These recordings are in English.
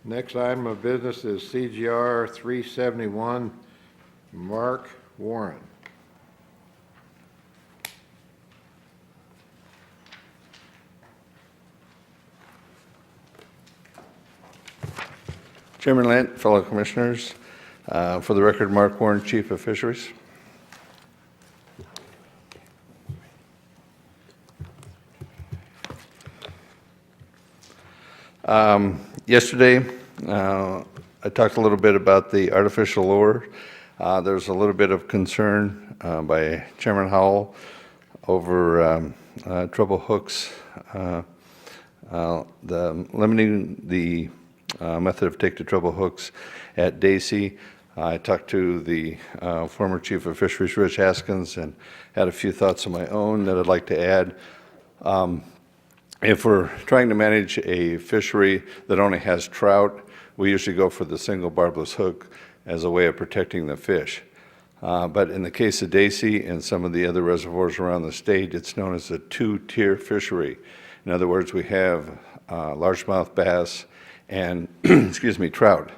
Next item of business is CGR 371, Mark Warren. Chairman Lent, fellow commissioners, for the record, Mark Warren, Chief of Fisheries. Yesterday, I talked a little bit about the artificial lure. There's a little bit of concern by Chairman Howell over treble hooks, limiting the method of take to treble hooks at Dacey. I talked to the former Chief of Fisheries, Rich Haskins, and had a few thoughts of my own that I'd like to add. If we're trying to manage a fishery that only has trout, we usually go for the single barbless hook as a way of protecting the fish. But in the case of Dacey and some of the other reservoirs around the state, it's known as a two-tier fishery. In other words, we have largemouth bass and excuse me, trout.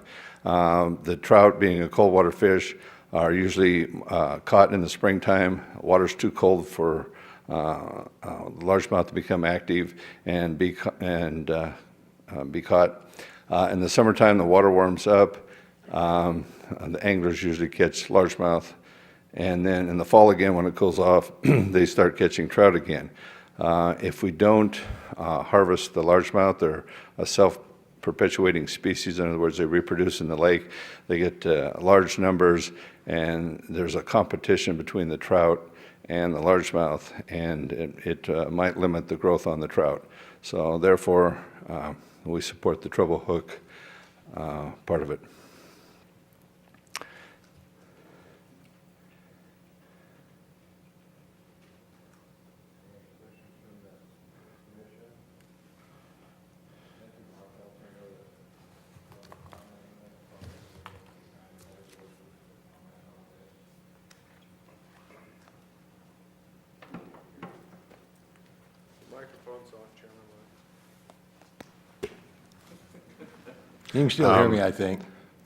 The trout, being a cold water fish, are usually caught in the springtime. Water's too cold for largemouth to become active and be caught. In the summertime, the water warms up. The anglers usually catch largemouth, and then in the fall again, when it cools off, they start catching trout again. If we don't harvest the largemouth, they're a self-perpetuating species. In other words, they reproduce in the lake. They get large numbers, and there's a competition between the trout and the largemouth, and it might limit the growth on the trout. So therefore, we support the treble hook part of it. Microphone's on, Chairman. You can still hear me, I think.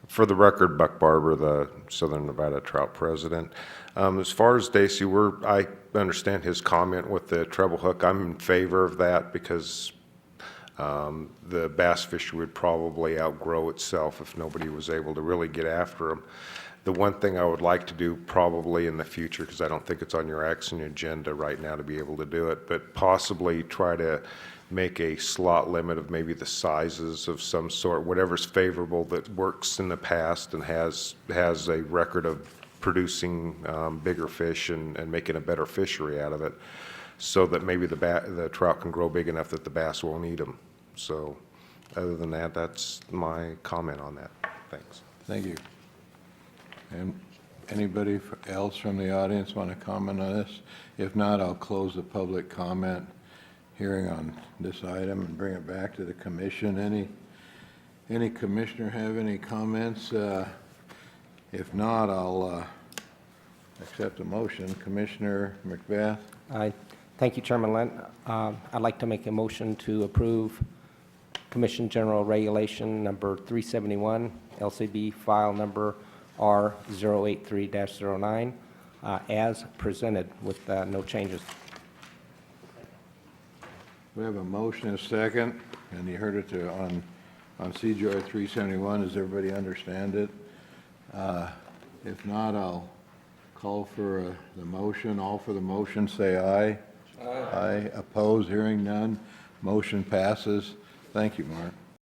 For the record, Buck Barber, the Southern Nevada Trout President. As far as Dacey, I understand his comment with the treble hook. I'm in favor of that because the bass fishery would probably outgrow itself if nobody was able to really get after them. The one thing I would like to do probably in the future, because I don't think it's on your action agenda right now to be able to do it, but possibly try to make a slot limit of maybe the sizes of some sort, whatever's favorable that works in the past and has a record of producing bigger fish and making a better fishery out of it, so that maybe the trout can grow big enough that the bass won't eat them. So other than that, that's my comment on that. Thanks. Thank you. And anybody else from the audience want to comment on this? If not, I'll close the public comment hearing on this item and bring it back to the commission. Any commissioner have any comments? If not, I'll accept the motion. Commissioner Macbeth? Thank you, Chairman Lent. I'd like to make a motion to approve Commission General Regulation number 371, LCB file number R083-09, as presented with no changes. We have a motion and a second, and you heard it on CGR 371. Does everybody understand it? If not, I'll call for the motion. All for the motion, say aye. Aye. Aye. Opposed? Hearing none. Motion passes. Thank you, Mark.